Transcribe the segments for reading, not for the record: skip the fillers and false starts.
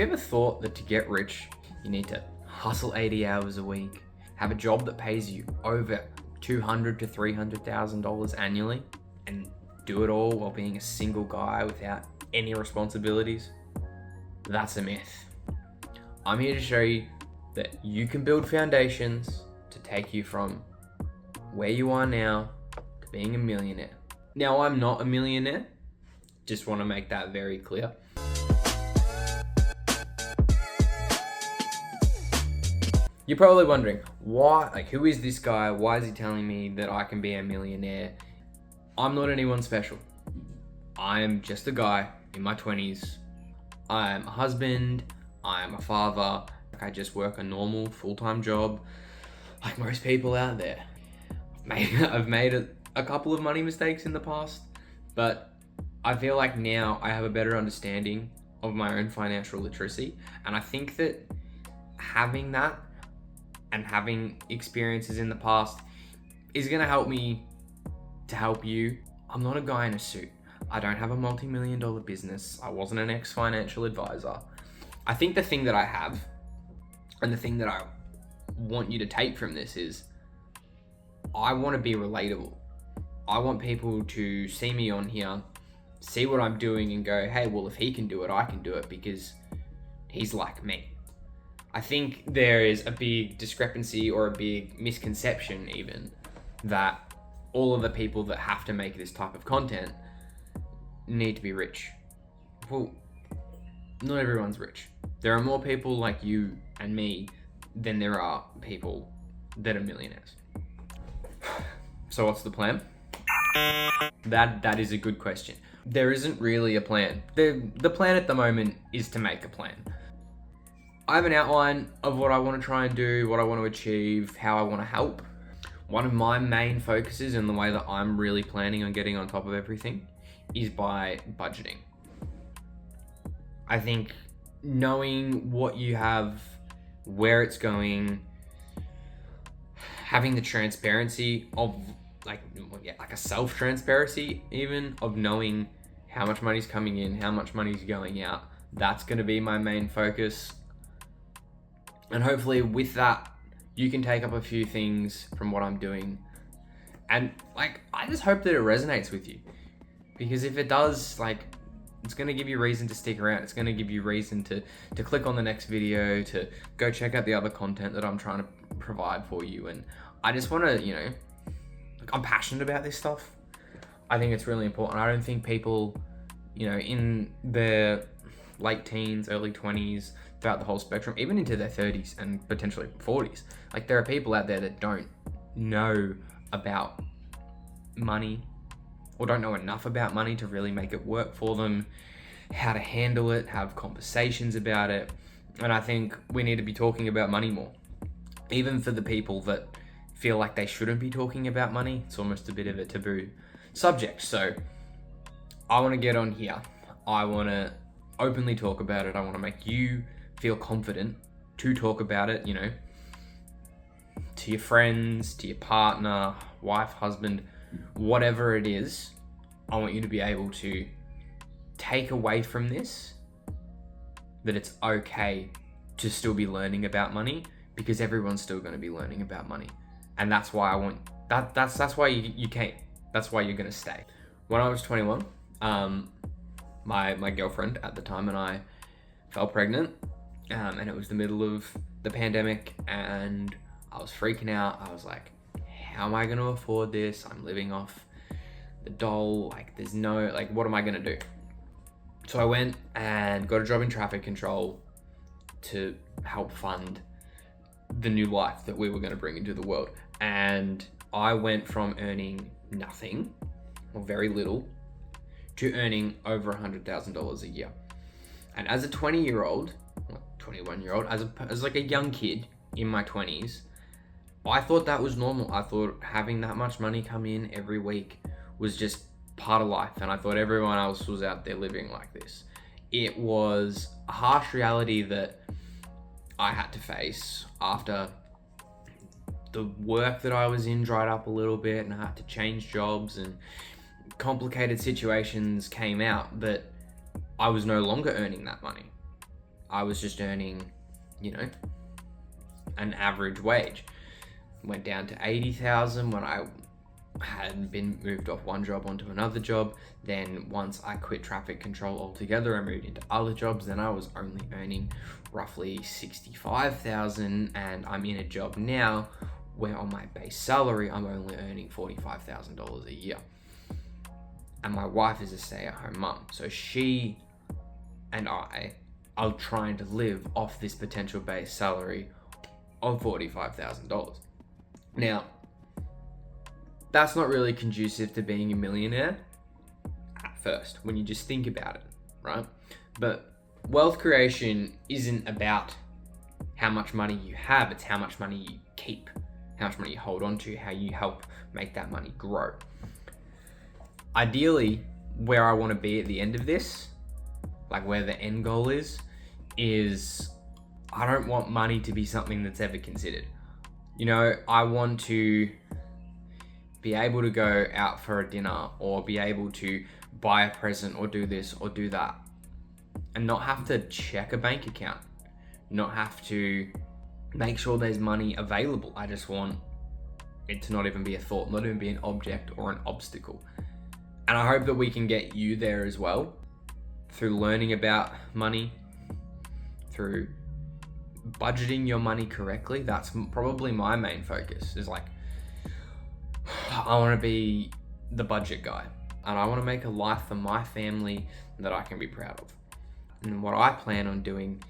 you ever thought that to get rich, you need to hustle 80 hours a week, have a job that pays you over $200,000 to $300,000 annually, and do it all while being a single guy without any responsibilities? That's a myth. I'm here to show you that you can build foundations to take you from where you are now to being a millionaire. Now, I'm not a millionaire. Just want to make that very clear. You're probably wondering, who is this guy? Why is he telling me that I can be a millionaire? I'm not anyone special. I'm just a guy in my 20s. I'm a husband, I'm a father. I just work a normal full-time job like most people out there. I've made a couple of money mistakes in the past, but I feel like now I have a better understanding of my own financial literacy. And I think that having that and having experiences in the past is gonna help me to help you. I'm not a guy in a suit. I don't have a multi-million-dollar business. I wasn't an ex-financial advisor. I think the thing that I have, and the thing that I want you to take from this is, I want to be relatable. I want people to see me on here, see what I'm doing and go, hey, well, if he can do it, I can do it because he's like me. I think there is a big discrepancy or a big misconception even that all of the people that have to make this type of content need to be rich. Well, not everyone's rich. There are more people like you and me than there are people that are millionaires. So what's the plan? That is a good question. There isn't really a plan. The plan at the moment is to make a plan. I have an outline of what I want to try and do, what I want to achieve, how I want to help. One of my main focuses and the way that I'm really planning on getting on top of everything is by budgeting. I think knowing what you have, where it's going, having the transparency of like a self-transparency even, of knowing how much money's coming in, how much money's going out, that's going to be my main focus. And hopefully with that, you can take up a few things from what I'm doing. And I just hope that it resonates with you. Because if it does, it's going to give you reason to stick around. It's going to give you reason to click on the next video, to go check out the other content that I'm trying to provide for you. And I just want to, I'm passionate about this stuff. I think it's really important. I don't think people, in their late teens, early 20s, throughout the whole spectrum, even into their 30s and potentially 40s, there are people out there that don't know about money, or don't know enough about money to really make it work for them, how to handle it, have conversations about it. And I think we need to be talking about money more. Even for the people that feel like they shouldn't be talking about money, it's almost a bit of a taboo subject. So I want to get on here. I want to openly talk about it. I want to make you feel confident to talk about it, to your friends, to your partner, wife, husband, whatever it is. I want you to be able to take away from this that it's okay to still be learning about money, because everyone's still going to be learning about money. And that's why I want that's why you can't, that's why you're going to stay. When I was 21, my girlfriend at the time and I fell pregnant, and it was the middle of the pandemic, and I was freaking out. I was like, how am I going to afford this? I'm living off the dole. There's no, what am I going to do? So I went and got a job in traffic control to help fund the new life that we were going to bring into the world. And I went from earning nothing, or very little, to earning over $100,000 a year. And as a 21-year-old, as a young kid in my 20s, I thought that was normal. I thought having that much money come in every week was just part of life, and I thought everyone else was out there living like this. It was a harsh reality that I had to face after the work that I was in dried up a little bit, and I had to change jobs, and complicated situations came out that I was no longer earning that money. I was just earning, an average wage. Went down to 80,000 when I had been moved off one job onto another job. Then once I quit traffic control altogether, I moved into other jobs. Then I was only earning roughly 65,000, and I'm in a job now where on my base salary, I'm only earning $45,000 a year. And my wife is a stay-at-home mum. So she and I are trying to live off this potential base salary of $45,000. Now, that's not really conducive to being a millionaire at first, when you just think about it, right? But wealth creation isn't about how much money you have, it's how much money you keep, how much money you hold on to, how you help make that money grow. Ideally, where I want to be at the end of this, like where the end goal is I don't want money to be something that's ever considered. I want to be able to go out for a dinner or be able to buy a present or do this or do that and not have to check a bank account, not have to make sure there's money available. I just want it to not even be a thought, not even be an object or an obstacle. And I hope that we can get you there as well through learning about money, through budgeting your money correctly. That's probably my main focus, is like, I want to be the budget guy and I want to make a life for my family that I can be proud of. And what I plan on doing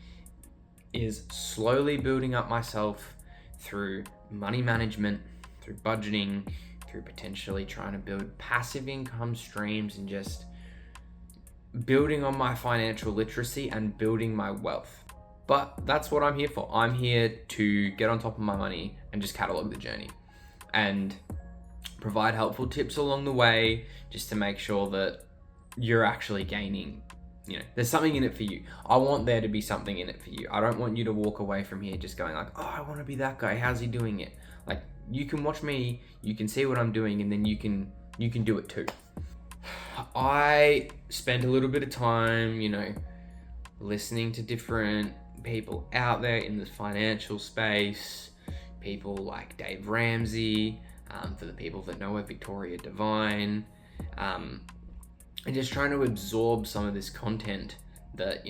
is slowly building up myself through money management, through budgeting, through potentially trying to build passive income streams and just building on my financial literacy and building my wealth. But that's what I'm here for. I'm here to get on top of my money and just catalog the journey and provide helpful tips along the way, just to make sure that you're actually gaining, there's something in it for you. I want there to be something in it for you. I don't want you to walk away from here just going like, oh, I want to be that guy. How's he doing it? Like, you can watch me, you can see what I'm doing, and then you can do it too. I spend a little bit of time, listening to different people out there in the financial space, people like Dave Ramsey, for the people that know her, Victoria Devine, and just trying to absorb some of this content that,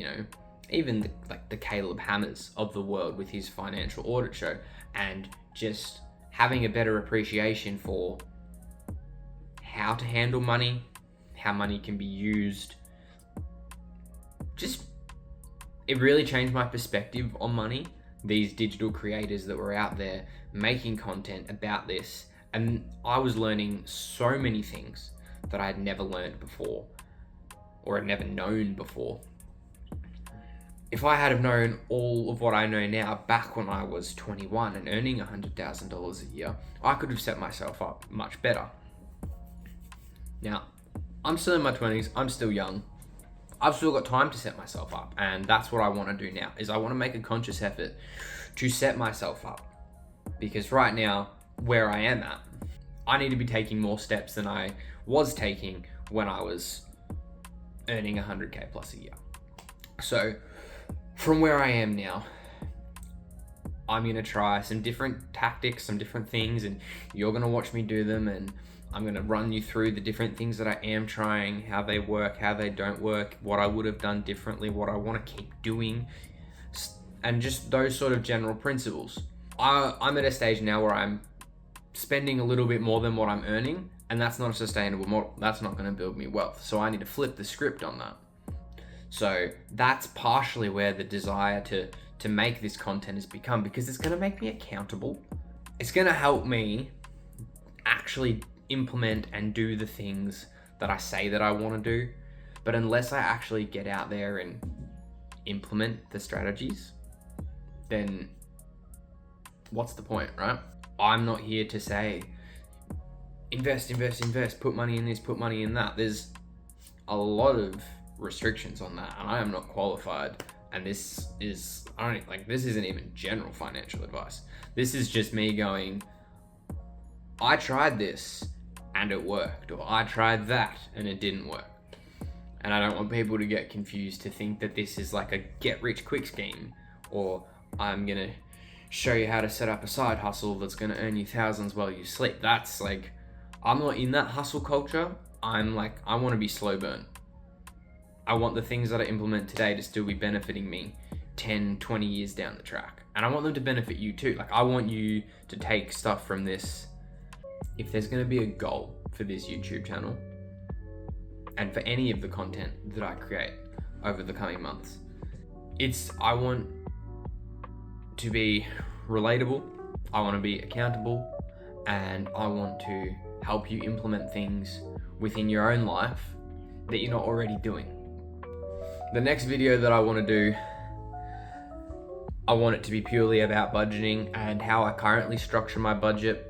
even the Caleb Hammers of the world with his financial audit show, and just having a better appreciation for how to handle money, how money can be used. It really changed my perspective on money. These digital creators that were out there making content about this, and I was learning so many things that I had never learned before or had never known before. If I had have known all of what I know now back when I was 21 and earning $100,000 a year, I could have set myself up much better. Now, I'm still in my 20s, I'm still young. I've still got time to set myself up, and that's what I want to do now, is I want to make a conscious effort to set myself up. Because right now, where I am at, I need to be taking more steps than I was taking when I was earning 100K plus a year. So from where I am now, I'm going to try some different tactics, some different things, and you're going to watch me do them, and I'm going to run you through the different things that I am trying, how they work, how they don't work, what I would have done differently, what I want to keep doing, and just those sort of general principles. I'm at a stage now where I'm spending a little bit more than what I'm earning, and that's not a sustainable model. That's not going to build me wealth. So I need to flip the script on that. So that's partially where the desire to make this content has become, because it's going to make me accountable. It's going to help me actually implement and do the things that I say that I want to do. But unless I actually get out there and implement the strategies, then what's the point, right? I'm not here to say, invest, put money in this, put money in that. There's a lot of restrictions on that, and I am not qualified. And this isn't even general financial advice. This is just me going, I tried this and it worked, or I tried that and it didn't work. And I don't want people to get confused to think that this is like a get rich quick scheme, or I'm gonna show you how to set up a side hustle that's gonna earn you thousands while you sleep. That's like, I'm not in that hustle culture. I'm like, I wanna be slow burn. I want the things that I implement today to still be benefiting me 10, 20 years down the track. And I want them to benefit you too. Like, I want you to take stuff from this. If there's gonna be a goal for this YouTube channel, and for any of the content that I create over the coming months, I want to be relatable, I want to be accountable, and I want to help you implement things within your own life that you're not already doing. The next video that I want to do, I want it to be purely about budgeting and how I currently structure my budget,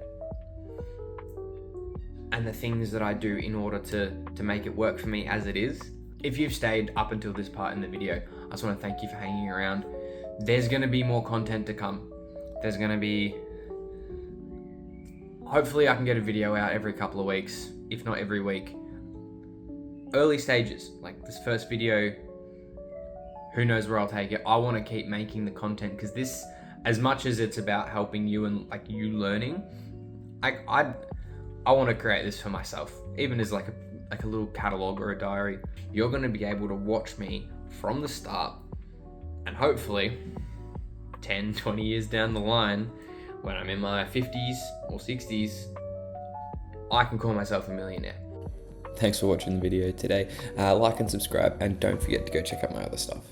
and the things that I do in order to make it work for me as it is. If you've stayed up until this part in the video, I just want to thank you for hanging around. There's going to be more content to come. There's going to be, hopefully I can get a video out every couple of weeks, if not every week. Early stages, like this first video, who knows where I'll take it. I want to keep making the content, because this, as much as it's about helping you and like you learning, I want to create this for myself, even as like a little catalog or a diary. You're going to be able to watch me from the start, and hopefully 10, 20 years down the line, when I'm in my 50s or 60s, I can call myself a millionaire. Thanks for watching the video today. Like and subscribe, and don't forget to go check out my other stuff.